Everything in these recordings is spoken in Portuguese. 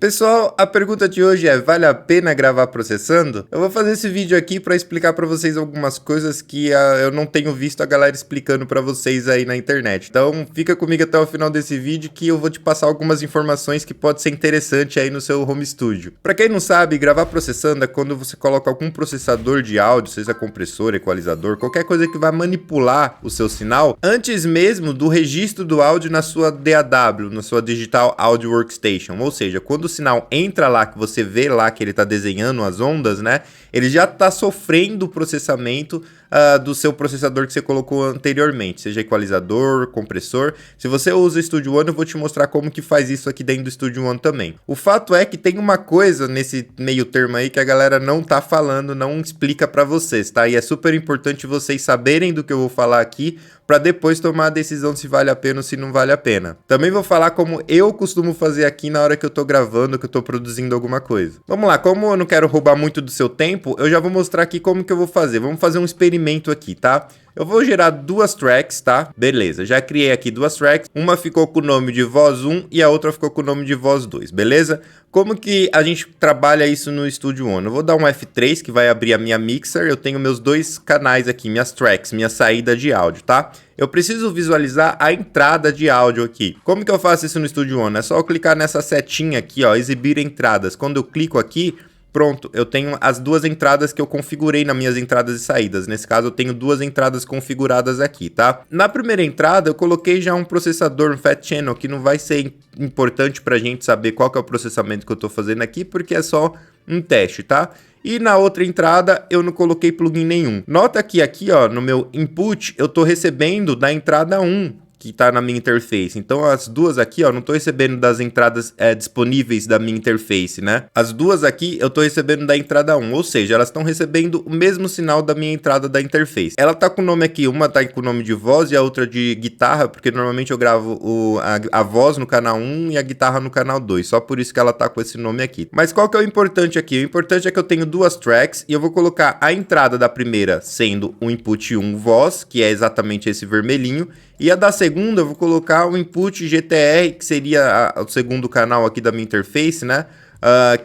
Pessoal, a pergunta de hoje é: vale a pena gravar processando? Eu vou fazer esse vídeo aqui para explicar para vocês algumas coisas que eu não tenho visto a galera explicando para vocês aí na internet. Então, fica comigo até o final desse vídeo que eu vou te passar algumas informações que pode ser interessante aí no seu home studio. Para quem não sabe, gravar processando é quando você coloca algum processador de áudio, seja compressor, equalizador, qualquer coisa que vai manipular o seu sinal antes mesmo do registro do áudio na sua DAW, na sua Digital Audio Workstation. Ou seja, quando o sinal entra lá, que você vê lá que ele está desenhando as ondas, né? Ele já está sofrendo o processamento do seu processador que você colocou anteriormente, seja equalizador, compressor. Se você usa o Studio One, eu vou te mostrar como que faz isso aqui dentro do Studio One também. O fato é que tem uma coisa nesse meio termo aí que a galera não tá falando, não explica para vocês, tá? E é super importante vocês saberem do que eu vou falar aqui, para depois tomar a decisão se vale a pena ou se não vale a pena. Também vou falar como eu costumo fazer aqui na hora que eu tô gravando, que eu tô produzindo alguma coisa. Vamos lá, como eu não quero roubar muito do seu tempo, eu já vou mostrar aqui como que eu vou fazer. Vamos fazer um experimento aqui, tá? Eu vou gerar duas tracks, tá? Beleza, já criei aqui duas tracks. Uma ficou com o nome de voz 1 e a outra ficou com o nome de voz 2, beleza? Como que a gente trabalha isso no Studio One? Eu vou dar um F3 que vai abrir a minha mixer. Eu tenho meus dois canais aqui, minhas tracks, minha saída de áudio, tá? Eu preciso visualizar a entrada de áudio aqui. Como que eu faço isso no Studio One? É só eu clicar nessa setinha aqui, ó, exibir entradas. Quando eu clico aqui, pronto, eu tenho as duas entradas que eu configurei nas minhas entradas e saídas. Nesse caso, eu tenho duas entradas configuradas aqui, tá? Na primeira entrada, eu coloquei já um processador, um Fat Channel, que não vai ser importante pra gente saber qual que é o processamento que eu tô fazendo aqui, porque é só um teste, tá? E na outra entrada, eu não coloquei plugin nenhum. Nota que aqui, ó, no meu input, eu tô recebendo da entrada 1, que tá na minha interface. Então as duas aqui, ó, não tô recebendo das entradas disponíveis da minha interface, né? As duas aqui eu tô recebendo da entrada 1, ou seja, elas estão recebendo o mesmo sinal da minha entrada da interface. Ela tá com o nome aqui, uma tá com o nome de voz e a outra de guitarra, porque normalmente eu gravo a voz no canal 1 e a guitarra no canal 2, só por isso que ela tá com esse nome aqui. Mas qual que é o importante aqui? O importante é que eu tenho duas tracks e eu vou colocar a entrada da primeira sendo o input 1 voz, que é exatamente esse vermelhinho, e a da segunda eu vou colocar o input GTR, que seria o segundo canal aqui da minha interface, né?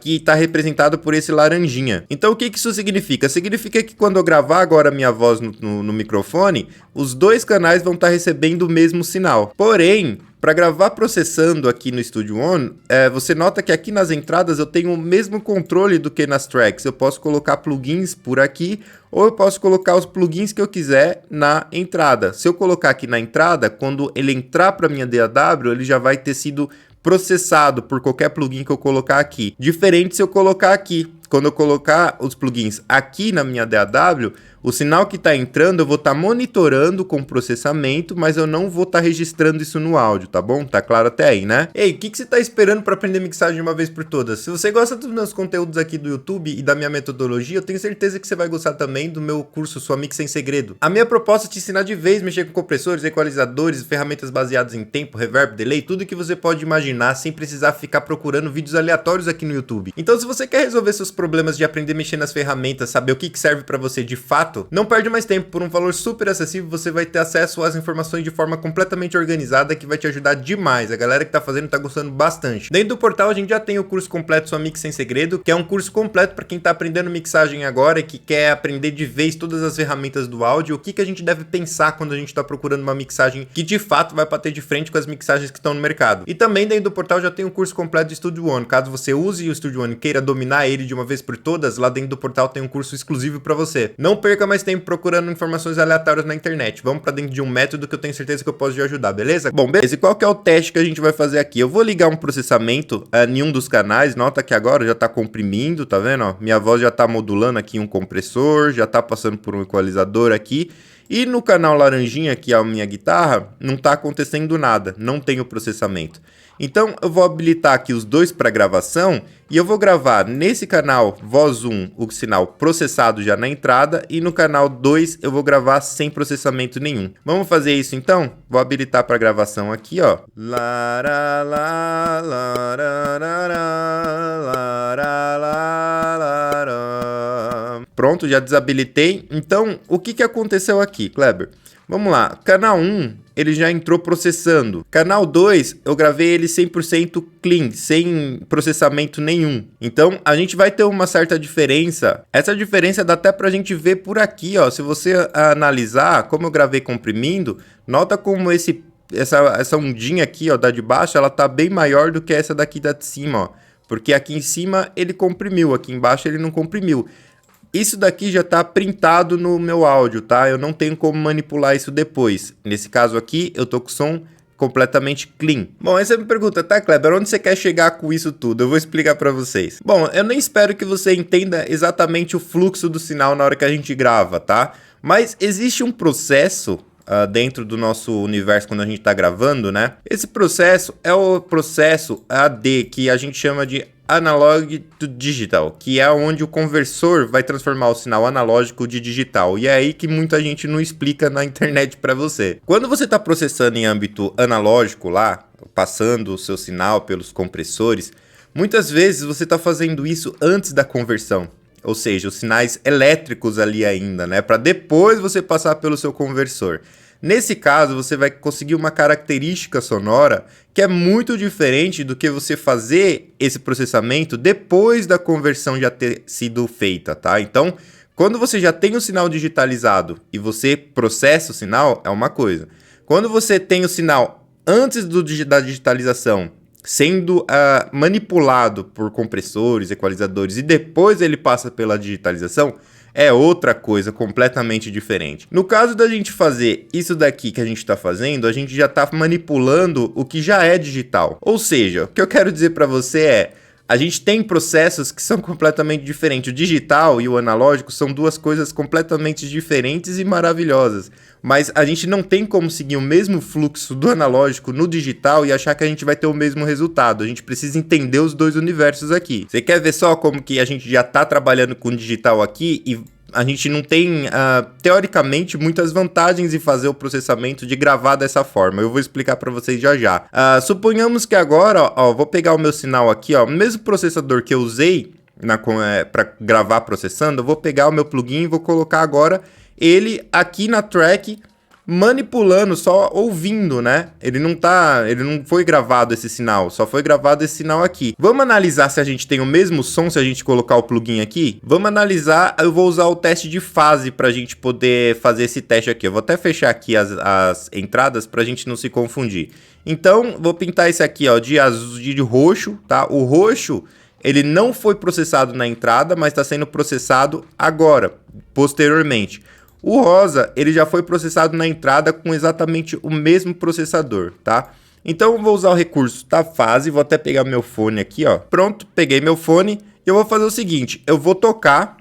Que está representado por esse laranjinha. Então o que isso significa? Significa que quando eu gravar agora a minha voz no microfone, os dois canais vão estar recebendo o mesmo sinal. Porém, para gravar processando aqui no Studio One, você nota que aqui nas entradas eu tenho o mesmo controle do que nas tracks. Eu posso colocar plugins por aqui, ou eu posso colocar os plugins que eu quiser na entrada. Se eu colocar aqui na entrada, quando ele entrar para minha DAW, ele já vai ter sido processado por qualquer plugin que eu colocar aqui. Diferente se eu colocar aqui. Quando eu colocar os plugins aqui na minha DAW, o sinal que está entrando eu vou estar monitorando com processamento, mas eu não vou estar registrando isso no áudio, tá bom? Tá claro até aí, né? Ei, o que você está esperando para aprender mixagem de uma vez por todas? Se você gosta dos meus conteúdos aqui do YouTube e da minha metodologia, eu tenho certeza que você vai gostar também do meu curso Sua Mix Sem Segredo. A minha proposta é te ensinar de vez mexer com compressores, equalizadores, ferramentas baseadas em tempo, reverb, delay, tudo que você pode imaginar sem precisar ficar procurando vídeos aleatórios aqui no YouTube. Então, se você quer resolver seus problemas de aprender a mexer nas ferramentas, saber o que serve para você de fato, não perde mais tempo. Por um valor super acessível, você vai ter acesso às informações de forma completamente organizada que vai te ajudar demais. A galera que tá fazendo tá gostando bastante. Dentro do portal a gente já tem o curso completo Sua Mix Sem Segredo, que é um curso completo para quem tá aprendendo mixagem agora e que quer aprender de vez todas as ferramentas do áudio, o que a gente deve pensar quando a gente tá procurando uma mixagem que de fato vai bater de frente com as mixagens que estão no mercado. E também dentro do portal já tem o curso completo de Studio One. Caso você use o Studio One e queira dominar ele de uma vez por todas, lá dentro do portal tem um curso exclusivo para você. Não perca mais tempo procurando informações aleatórias na internet. Vamos para dentro de um método que eu tenho certeza que eu posso te ajudar, beleza? Bom, beleza. E qual que é o teste que a gente vai fazer aqui? Eu vou ligar um processamento em um dos canais. Nota que agora já tá comprimindo, tá vendo? Ó, minha voz já tá modulando aqui um compressor, já tá passando por um equalizador aqui. E no canal laranjinha, que é a minha guitarra, não está acontecendo nada, não tem o processamento. Então eu vou habilitar aqui os dois para gravação e eu vou gravar nesse canal voz 1 o sinal processado já na entrada e no canal 2 eu vou gravar sem processamento nenhum. Vamos fazer isso então? Vou habilitar para gravação aqui, ó. Pronto, já desabilitei. Então, o que aconteceu aqui, Kleber? Vamos lá, canal 1, ele já entrou processando. Canal 2, eu gravei ele 100% clean, sem processamento nenhum. Então, a gente vai ter uma certa diferença. Essa diferença dá até pra gente ver por aqui, ó. Se você analisar, como eu gravei comprimindo, nota como essa ondinha aqui, ó, da de baixo, ela tá bem maior do que essa daqui da de cima, ó. Porque aqui em cima ele comprimiu, aqui embaixo ele não comprimiu. Isso daqui já está printado no meu áudio, tá? Eu não tenho como manipular isso depois. Nesse caso aqui, eu tô com o som completamente clean. Bom, aí você me pergunta, tá, Kleber, onde você quer chegar com isso tudo? Eu vou explicar para vocês. Bom, eu nem espero que você entenda exatamente o fluxo do sinal na hora que a gente grava, tá? Mas existe um processo dentro do nosso universo quando a gente está gravando, né? Esse processo é o processo AD, que a gente chama de Analog to Digital, que é onde o conversor vai transformar o sinal analógico de digital. E é aí que muita gente não explica na internet para você. Quando você está processando em âmbito analógico lá, passando o seu sinal pelos compressores, muitas vezes você está fazendo isso antes da conversão. Ou seja, os sinais elétricos ali ainda, né? Para depois você passar pelo seu conversor. Nesse caso, você vai conseguir uma característica sonora que é muito diferente do que você fazer esse processamento depois da conversão já ter sido feita, tá? Então, quando você já tem o sinal digitalizado e você processa o sinal, é uma coisa. Quando você tem o sinal antes da digitalização sendo manipulado por compressores, equalizadores e depois ele passa pela digitalização, é outra coisa completamente diferente. No caso da gente fazer isso daqui que a gente está fazendo, a gente já está manipulando o que já é digital. Ou seja, o que eu quero dizer para você é, a gente tem processos que são completamente diferentes. O digital e o analógico são duas coisas completamente diferentes e maravilhosas. Mas a gente não tem como seguir o mesmo fluxo do analógico no digital e achar que a gente vai ter o mesmo resultado. A gente precisa entender os dois universos aqui. Você quer ver só como que a gente já está trabalhando com digital aqui e a gente não tem, teoricamente, muitas vantagens em fazer o processamento de gravar dessa forma. Eu vou explicar para vocês já já. Suponhamos que agora, ó, vou pegar o meu sinal aqui, ó, o mesmo processador que eu usei para gravar processando, eu vou pegar o meu plugin e vou colocar agora ele aqui na track, manipulando, só ouvindo, né? Ele não foi gravado esse sinal, só foi gravado esse sinal aqui. Vamos analisar se a gente tem o mesmo som se a gente colocar o plugin aqui? Vamos analisar, eu vou usar o teste de fase pra gente poder fazer esse teste aqui. Eu vou até fechar aqui as entradas pra gente não se confundir. Então, vou pintar esse aqui, ó, de azul, de roxo, tá? O roxo, ele não foi processado na entrada, mas está sendo processado agora, posteriormente. O rosa, ele já foi processado na entrada com exatamente o mesmo processador, tá? Então, eu vou usar o recurso da fase, vou até pegar meu fone aqui, ó. Pronto, peguei meu fone e eu vou fazer o seguinte, eu vou tocar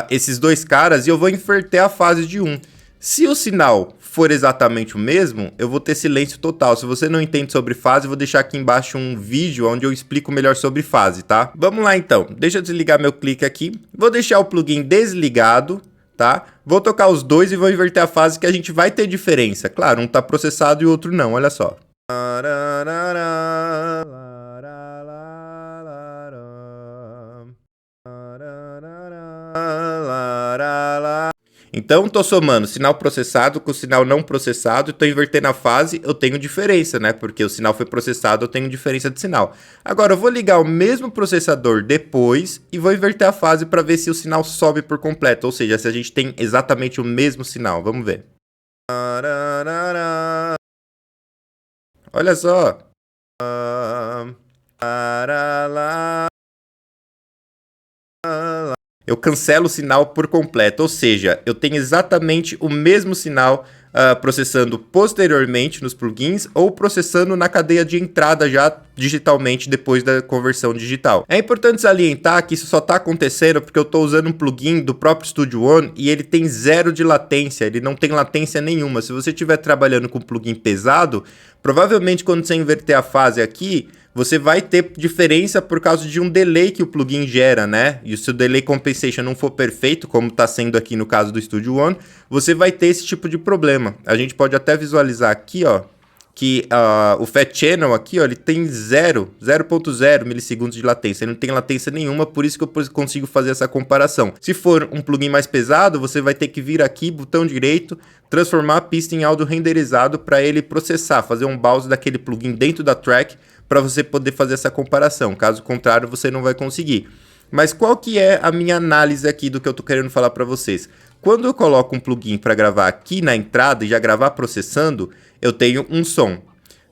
esses dois caras e eu vou inverter a fase de um. Se o sinal for exatamente o mesmo, eu vou ter silêncio total. Se você não entende sobre fase, eu vou deixar aqui embaixo um vídeo onde eu explico melhor sobre fase, tá? Vamos lá então, deixa eu desligar meu clique aqui, vou deixar o plugin desligado, tá? Vou tocar os dois e vou inverter a fase que a gente vai ter diferença. Claro, um tá processado e o outro não, olha só. Então, tô somando sinal processado com sinal não processado e tô invertendo a fase, eu tenho diferença, né? Porque o sinal foi processado, eu tenho diferença de sinal. Agora, eu vou ligar o mesmo processador depois e vou inverter a fase para ver se o sinal sobe por completo. Ou seja, se a gente tem exatamente o mesmo sinal. Vamos ver. Olha só. Eu cancelo o sinal por completo, ou seja, eu tenho exatamente o mesmo sinal processando posteriormente nos plugins ou processando na cadeia de entrada já digitalmente depois da conversão digital. É importante salientar que isso só está acontecendo porque eu estou usando um plugin do próprio Studio One e ele tem zero de latência, ele não tem latência nenhuma. Se você estiver trabalhando com um plugin pesado, provavelmente quando você inverter a fase aqui, você vai ter diferença por causa de um delay que o plugin gera, né? E se o delay compensation não for perfeito, como está sendo aqui no caso do Studio One, você vai ter esse tipo de problema. A gente pode até visualizar aqui, ó, que o Fat Channel aqui, ó, ele tem 0.0 milissegundos de latência, ele não tem latência nenhuma, por isso que eu consigo fazer essa comparação. Se for um plugin mais pesado, você vai ter que vir aqui, botão direito, transformar a pista em áudio renderizado para ele processar, fazer um browse daquele plugin dentro da track para você poder fazer essa comparação. Caso contrário, você não vai conseguir. Mas qual que é a minha análise aqui do que eu tô querendo falar para vocês? Quando eu coloco um plugin para gravar aqui na entrada e já gravar processando, eu tenho um som.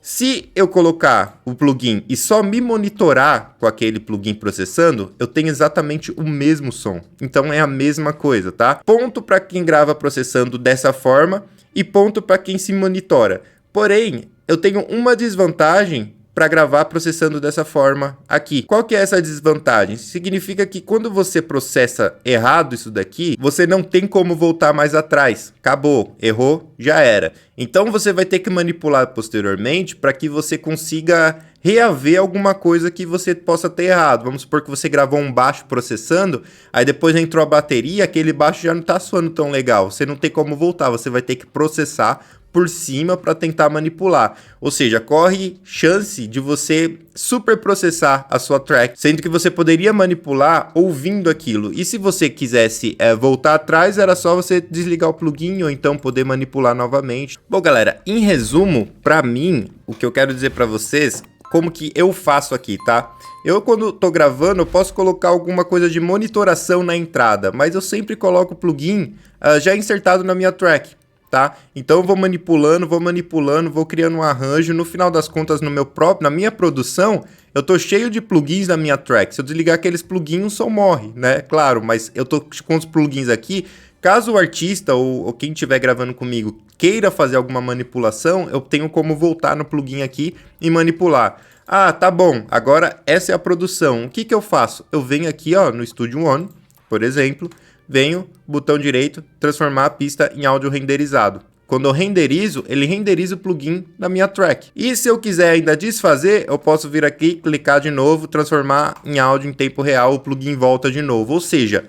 Se eu colocar o plugin e só me monitorar com aquele plugin processando, eu tenho exatamente o mesmo som. Então é a mesma coisa, tá? Ponto para quem grava processando dessa forma e ponto para quem se monitora. Porém, eu tenho uma desvantagem para gravar processando dessa forma aqui. Qual que é essa desvantagem? Significa que quando você processa errado isso daqui, você não tem como voltar mais atrás. Acabou, errou, já era. Então você vai ter que manipular posteriormente para que você consiga reaver alguma coisa que você possa ter errado. Vamos supor que você gravou um baixo processando, aí depois entrou a bateria, aquele baixo já não está soando tão legal. Você não tem como voltar, você vai ter que processar por cima para tentar manipular. Ou seja, corre chance de você super processar a sua track, sendo que você poderia manipular ouvindo aquilo. E se você quisesse voltar atrás, era só você desligar o plugin ou então poder manipular novamente. Bom, galera, em resumo, para mim, o que eu quero dizer para vocês, como que eu faço aqui, tá? Eu, quando tô gravando, eu posso colocar alguma coisa de monitoração na entrada, mas eu sempre coloco o plugin já insertado na minha track, tá? Então eu vou manipulando, vou criando um arranjo. No final das contas, na minha produção, eu tô cheio de plugins na minha track. Se eu desligar aqueles plugins, o som morre, né? Claro, mas eu tô com os plugins aqui. Caso o artista ou quem estiver gravando comigo queira fazer alguma manipulação, eu tenho como voltar no plugin aqui e manipular. Ah, tá bom, agora essa é a produção. O que que eu faço? Eu venho aqui, ó, no Studio One, por exemplo, venho, botão direito, transformar a pista em áudio renderizado. Quando eu renderizo, ele renderiza o plugin na minha track. E se eu quiser ainda desfazer, eu posso vir aqui, clicar de novo, transformar em áudio em tempo real, o plugin volta de novo. Ou seja,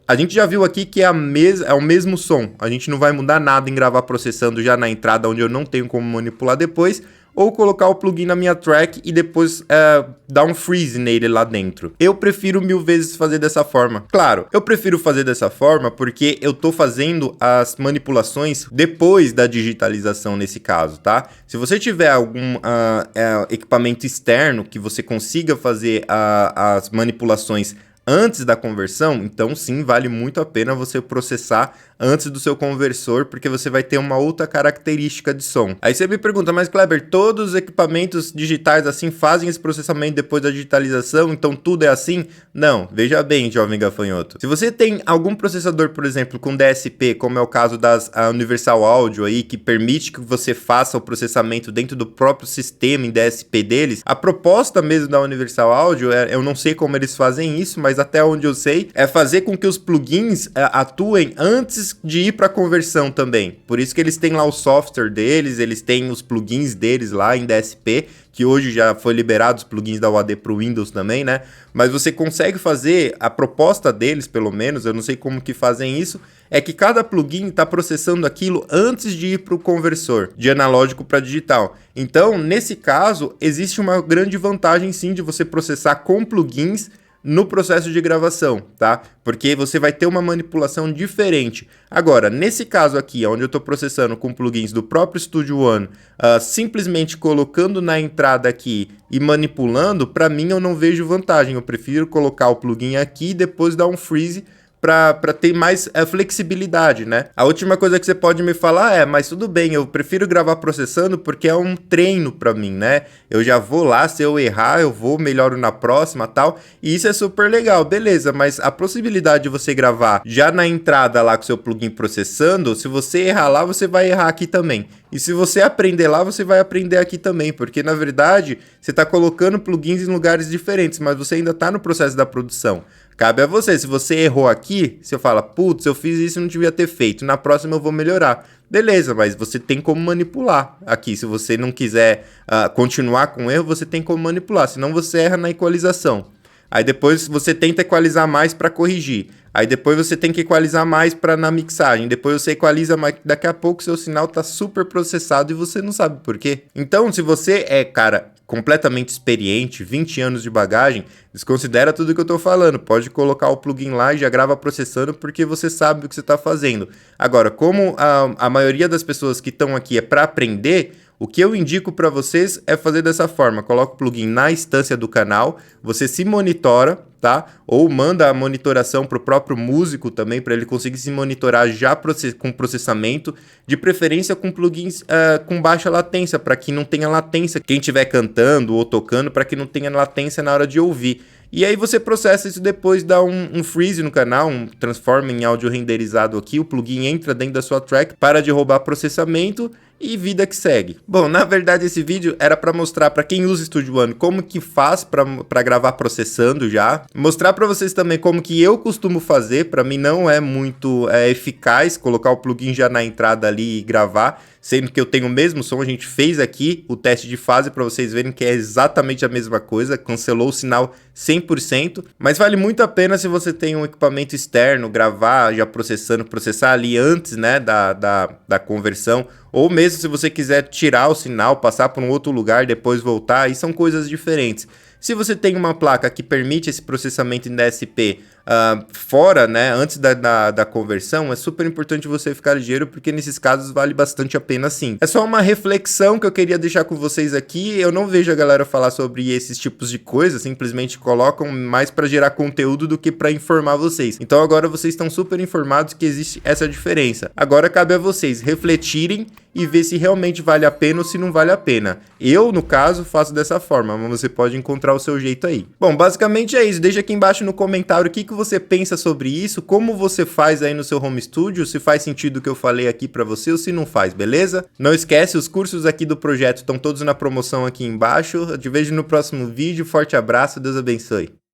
a gente já viu aqui que é o mesmo som. A gente não vai mudar nada em gravar processando já na entrada, onde eu não tenho como manipular depois, ou colocar o plugin na minha track e depois dar um freeze nele lá dentro. Eu prefiro 1000 vezes fazer dessa forma. Claro, eu prefiro fazer dessa forma porque eu tô fazendo as manipulações depois da digitalização nesse caso, tá? Se você tiver algum equipamento externo que você consiga fazer as manipulações antes da conversão, então sim, vale muito a pena você processar antes do seu conversor, porque você vai ter uma outra característica de som. Aí você me pergunta, mas Kleber, todos os equipamentos digitais assim fazem esse processamento depois da digitalização, então tudo é assim? Não, veja bem, jovem gafanhoto. Se você tem algum processador, por exemplo, com DSP, como é o caso das Universal Audio aí, que permite que você faça o processamento dentro do próprio sistema em DSP deles, a proposta mesmo da Universal Audio, eu não sei como eles fazem isso, mas até onde eu sei, é fazer com que os plugins atuem antes de ir para conversão também. Por isso que eles têm lá o software deles, eles têm os plugins deles lá em DSP, que hoje já foi liberado os plugins da UAD para o Windows também, né? Mas você consegue fazer, a proposta deles, pelo menos, eu não sei como que fazem isso, é que cada plugin está processando aquilo antes de ir para o conversor, de analógico para digital. Então, nesse caso, existe uma grande vantagem sim de você processar com plugins no processo de gravação, tá? Porque você vai ter uma manipulação diferente. Agora, nesse caso aqui, onde eu estou processando com plugins do próprio Studio One, simplesmente colocando na entrada aqui e manipulando, para mim eu não vejo vantagem. Eu prefiro colocar o plugin aqui e depois dar um freeze para ter mais flexibilidade, né? A última coisa que você pode me falar mas tudo bem, eu prefiro gravar processando porque é um treino para mim, né? Eu já vou lá, se eu errar, eu vou, melhoro na próxima, tal, e isso é super legal, beleza, mas a possibilidade de você gravar já na entrada lá com seu plugin processando, se você errar lá, você vai errar aqui também. E se você aprender lá, você vai aprender aqui também, porque na verdade, você está colocando plugins em lugares diferentes, mas você ainda está no processo da produção. Cabe a você, se você errou aqui, você fala, putz, eu fiz isso e não devia ter feito, na próxima eu vou melhorar. Beleza, mas você tem como manipular aqui, se você não quiser continuar com o erro, você tem como manipular, senão você erra na equalização. Aí depois você tenta equalizar mais para corrigir. Aí depois você tem que equalizar mais para na mixagem. Depois você equaliza, mas daqui a pouco seu sinal tá super processado e você não sabe por quê. Então, se você é, cara, completamente experiente, 20 anos de bagagem, desconsidera tudo que eu tô falando. Pode colocar o plugin lá e já grava processando porque você sabe o que você tá fazendo. Agora, como a maioria das pessoas que estão aqui é para aprender, o que eu indico para vocês é fazer dessa forma. Coloca o plugin na instância do canal, você se monitora, tá? Ou manda a monitoração para o próprio músico também, para ele conseguir se monitorar já com processamento, de preferência com plugins com baixa latência, para que não tenha latência quem estiver cantando ou tocando, para que não tenha latência na hora de ouvir. E aí você processa isso depois, dá um freeze no canal, transforma em áudio renderizado aqui, o plugin entra dentro da sua track, para de roubar processamento e vida que segue. Bom, na verdade esse vídeo era para mostrar para quem usa Studio One como que faz para gravar processando já, mostrar para vocês também como que eu costumo fazer. Para mim não é muito eficaz colocar o plugin já na entrada ali e gravar, sendo que eu tenho o mesmo som. A gente fez aqui o teste de fase para vocês verem que é exatamente a mesma coisa, cancelou o sinal 100%, mas vale muito a pena se você tem um equipamento externo, gravar já processar ali antes, né, da conversão, ou mesmo se você quiser tirar o sinal, passar para um outro lugar, depois voltar, aí são coisas diferentes. Se você tem uma placa que permite esse processamento em DSP fora, né, antes da conversão, é super importante você ficar ligeiro, porque nesses casos vale bastante a pena sim. É só uma reflexão que eu queria deixar com vocês aqui. Eu não vejo a galera falar sobre esses tipos de coisas, simplesmente colocam mais para gerar conteúdo do que para informar vocês. Então agora vocês estão super informados que existe essa diferença. Agora cabe a vocês refletirem e ver se realmente vale a pena ou se não vale a pena. Eu, no caso, faço dessa forma, mas você pode encontrar o seu jeito aí. Bom, basicamente é isso. Deixa aqui embaixo no comentário o que você pensa sobre isso, como você faz aí no seu home studio, se faz sentido o que eu falei aqui pra você ou se não faz, beleza? Não esquece, os cursos aqui do projeto estão todos na promoção aqui embaixo. Eu te vejo no próximo vídeo. Forte abraço, Deus abençoe.